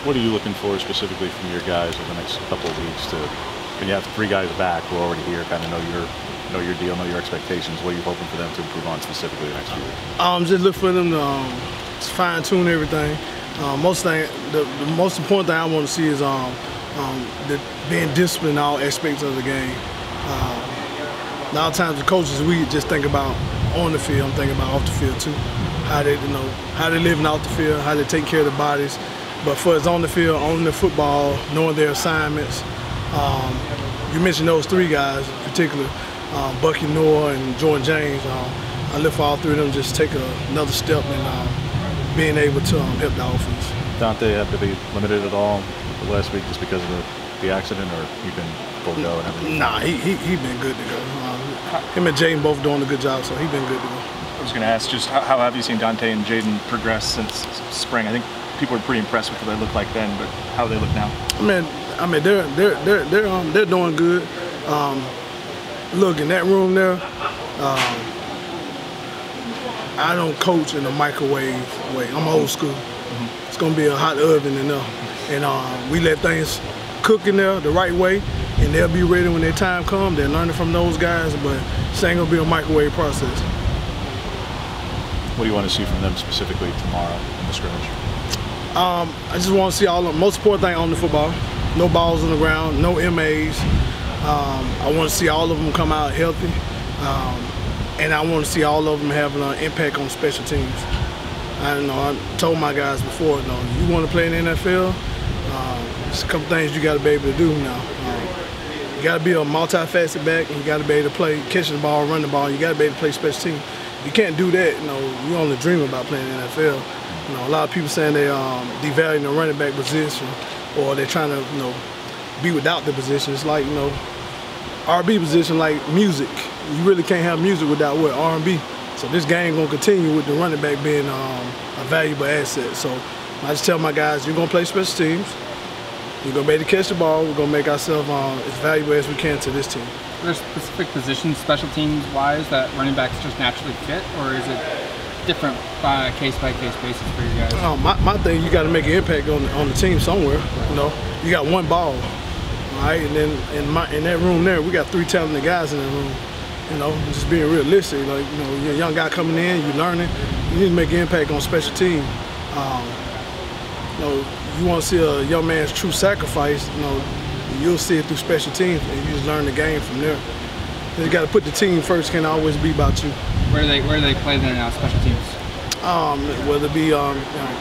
What are you looking for specifically from your guys over the next couple of weeks to, when you have 3 guys back who are already here, kind of know your deal, know your expectations? What are you hoping for them to improve on specifically the next few weeks? Just look for them to fine tune everything. The most important thing I want to see is being disciplined in all aspects of the game. A lot of times the coaches, we just think about on the field. I'm thinking about off the field too. How they living off the field, how they take care of their bodies. But for us on the field, on the football, knowing their assignments. You mentioned those 3 guys in particular, Bucky, Noah, and Jordan James. I look for all 3 of them just take another step in being able to help the offense. Dante had to be limited at all last week just because of the accident, or he been full go and everything? Nah, he been good to go. Him and Jaden both doing a good job, so he been good to go. I was going to ask, just how have you seen Dante and Jaden progress since spring? I think people were pretty impressed with what they looked like then, but how do they look now? I mean, they're doing good. Look, in that room there, I don't coach in a microwave way. I'm old school. It's gonna be a hot oven in there, and we let things cook in there the right way, and they'll be ready when their time comes. They're learning from those guys, but this ain't gonna be a microwave process. What do you want to see from them specifically tomorrow in the scrimmage? I just want to see all of them. Most important thing on the football. No balls on the ground, no MAs. I want to see all of them come out healthy. And I want to see all of them having an impact on special teams. I told my guys before, you want to play in the NFL, there's a couple things you got to be able to do now. You got to be a multifaceted back, and you got to be able to play, catch the ball, run the ball. You got to be able to play special teams. If you can't do that, you only dream about playing in the NFL. A lot of people saying they devaluing the running back position, or they're trying to be without the position. It's like R&B position, like music. You really can't have music without what? R&B. So this game gonna continue with the running back being a valuable asset. So I just tell my guys, you're gonna play special teams. You're gonna be able to catch the ball. We're gonna make ourselves as valuable as we can to this team. Are there specific positions, special teams wise, that running backs just naturally fit, or is it different by case basis for you guys? My thing, you got to make an impact on the team somewhere. You got one ball, all right, and then in that room there, we got 3 talented guys in that room. Just being realistic. You're a young guy coming in, you're learning. You need to make an impact on special team. You want to see a young man's true sacrifice. You'll see it through special teams, and you just learn the game from there. You got to put the team first. Can't always be about you. Where do they play there now, special teams? Whether it be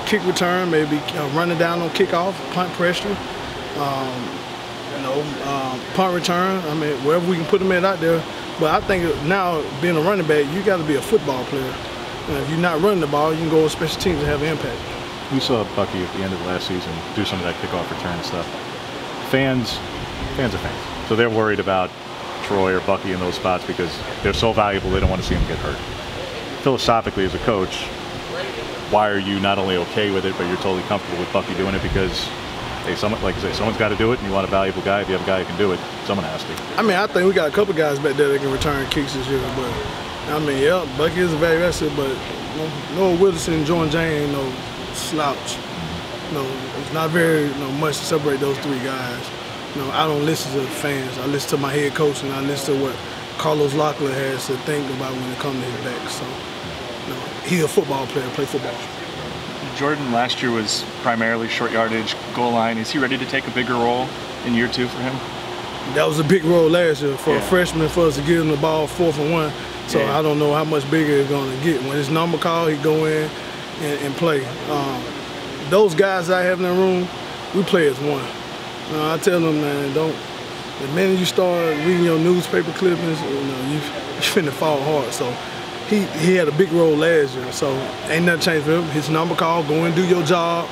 kick return, maybe running down on kickoff, punt pressure, punt return. Wherever we can put them out there. But I think now, being a running back, you got to be a football player. If you're not running the ball, you can go on special teams and have an impact. We saw Bucky at the end of last season do some of that kickoff return stuff. Fans are fans, so they're worried about Troy or Bucky in those spots because they're so valuable they don't want to see them get hurt. Philosophically, as a coach, why are you not only okay with it, but you're totally comfortable with Bucky doing it? Because, hey, like I say, someone's got to do it, and you want a valuable guy. If you have a guy who can do it, someone has to. I think we got a couple guys back there that can return kicks this year, but yeah, Bucky is a very asset, but Noah Wilson and Jordan James ain't no slouch. It's not very much to separate those 3 guys. I don't listen to the fans. I listen to my head coach, and I listen to what Carlos Locklyn has to think about when it comes to his back. So, he's a football player, play football. Jordan last year was primarily short yardage, goal line. Is he ready to take a bigger role in year 2 for him? That was a big role last year for a freshman, for us to give him the ball 4th and 1. So I don't know how much bigger it's going to get. When his number called, he go in and play. Those guys I have in the room, we play as one. I tell them, man, the minute you start reading your newspaper clippings, you finna fall hard. So he had a big role last year. So ain't nothing changed for him. His number call, go and do your job,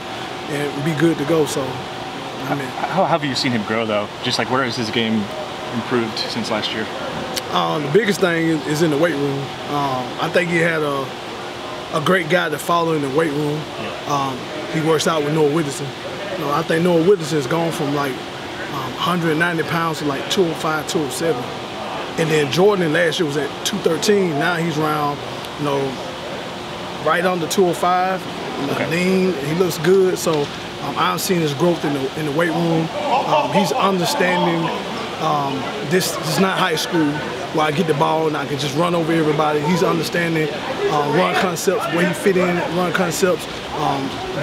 and be good to go. So, how have you seen him grow though? Just like where has his game improved since last year? The biggest thing is in the weight room. I think he had a great guy to follow in the weight room. He works out with Noah Wilson. I think Noah Wilson has gone from like 190 pounds to like 205, 207. And then Jordan last year was at 213. Now he's around, right under 205. Lean. He looks good. So I've seen his growth in the weight room. He's understanding this is not high school where I get the ball and I can just run over everybody. He's understanding run concepts, where he fit in, run concepts,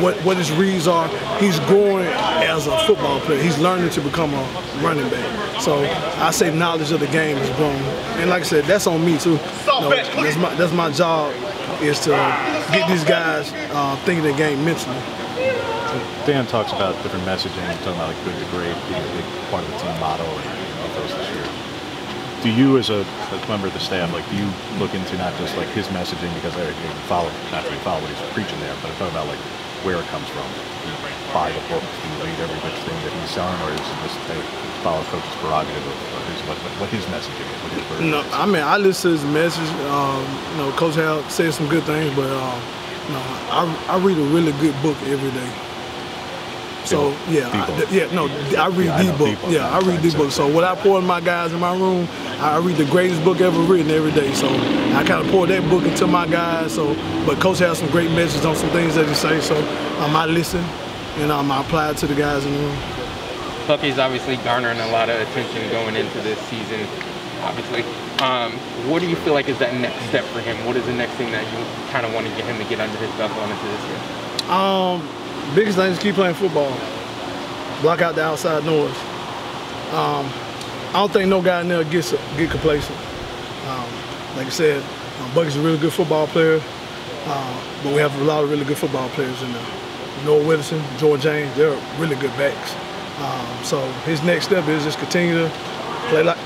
what his reads are. He's growing as a football player. He's learning to become a running back. So I say knowledge of the game is growing. And like I said, that's on me too. That's my job, is to get these guys thinking the game mentally. Dan talks about different messaging, talking about like good to great being a big part of the team motto and ethos this year. Do you, as a member of the staff, like, do you look into not just like his messaging, because I follow what he's preaching there, but I'm talking about like where it comes from? Do you buy the book? Do you read every which thing that he's selling, or is it just follow Coach's prerogative of what his messaging is? What his version is? I mean, I listen to his message. Coach Hal says some good things, but I read a really good book every day. So I read the book. Yeah, I read the book. So what I pour in my guys in my room, I read the greatest book ever written every day. So I kind of pour that book into my guys. So, but Coach has some great messages on some things that he says. So I listen and I apply it to the guys in the room. Bucky's obviously garnering a lot of attention going into this season. Obviously, what do you feel like is that next step for him? What is the next thing that you kind of want to get him to get under his belt going into this year? Biggest thing is keep playing football. Block out the outside noise. I don't think no guy in there get complacent. Like I said, Bucky's a really good football player, but we have a lot of really good football players in there. Noah Whitterson, George James, they're really good backs. So his next step is just continue to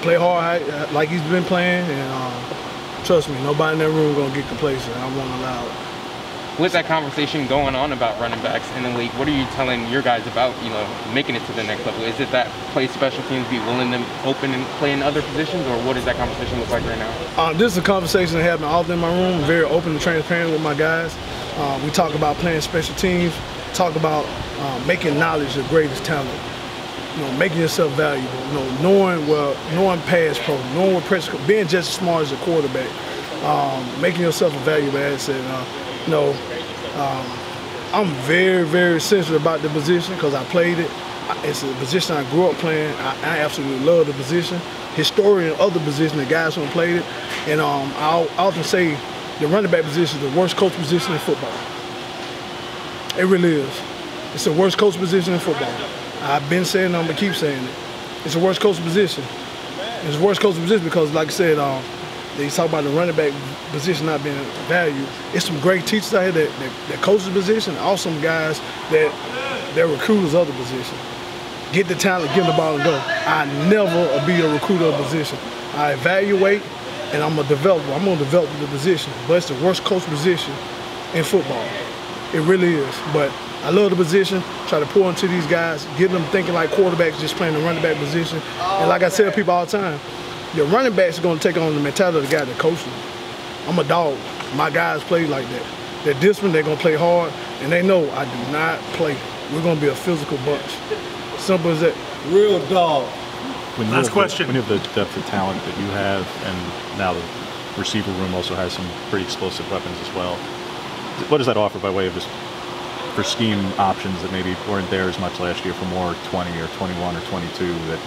play hard like he's been playing, and trust me, nobody in that room gonna get complacent. I won't allow it. With that conversation going on about running backs in the league, what are you telling your guys about, making it to the next level? Is it that play special teams, be willing to open and play in other positions, or what does that conversation look like right now? This is a conversation that happens often in my room. I'm very open and transparent with my guys. We talk about playing special teams, talk about making knowledge the greatest talent. Making yourself valuable. Knowing pass pro, knowing what press, being just as smart as a quarterback, making yourself a valuable asset. I'm very, very sensitive about the position because I played it. It's a position I grew up playing. I absolutely love the position. Historian of the position, the guys who have played it. And I often say the running back position is the worst coach position in football. It really is. It's the worst coach position in football. I've been saying it, I'm going to keep saying it. It's the worst coach position. It's the worst coach position because, like I said, they talk about the running back position not being valued. It's some great teachers out here that coach the position, also some guys they're recruiters of the position. Get the talent, give them the ball and go. I never be a recruiter of the position. I evaluate and I'm a developer. I'm going to develop the position, but it's the worst coach position in football. It really is. But I love the position, try to pour into these guys, get them thinking like quarterbacks, just playing the running back position. And like I tell people all the time, your running backs are going to take on the mentality of the guy that coaches them. I'm a dog. My guys play like that. They're disciplined, they're going to play hard, and they know I do not play. We're going to be a physical bunch. Simple as that. Real dog. Last question. When you have the depth of talent that you have, and now the receiver room also has some pretty explosive weapons as well, what does that offer by way of just for scheme options that maybe weren't there as much last year for more 20 or 21 or 22 that,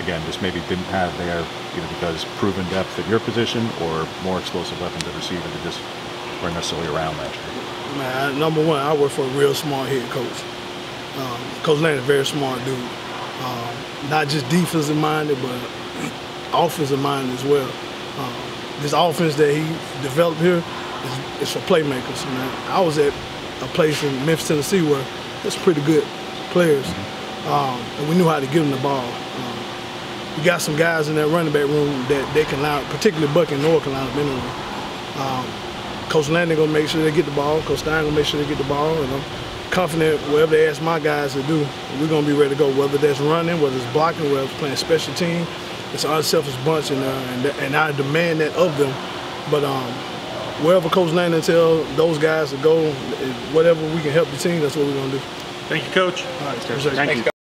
again, just maybe didn't have there, either because proven depth at your position or more explosive weapons at receiver that just weren't necessarily around last year? Man, number one, I work for a real smart head coach. Coach Lane is a very smart dude. Not just defensive minded, but offensive minded as well. This offense that he developed here is for playmakers. Man. I was at a place in Memphis, Tennessee where there's pretty good players, and we knew how to give them the ball. We got some guys in that running back room that they can line up, particularly Buck and Noah can line up anyway. Coach Landon gonna make sure they get the ball. Coach Stein gonna make sure they get the ball, and I'm confident whatever they ask my guys to do, we're gonna be ready to go. Whether that's running, whether it's blocking, whether it's playing special team, it's an unselfish bunch, and I demand that of them. But wherever Coach Landon tells those guys to go, whatever we can help the team, that's what we're gonna do. Thank you, Coach. All right, Thank you.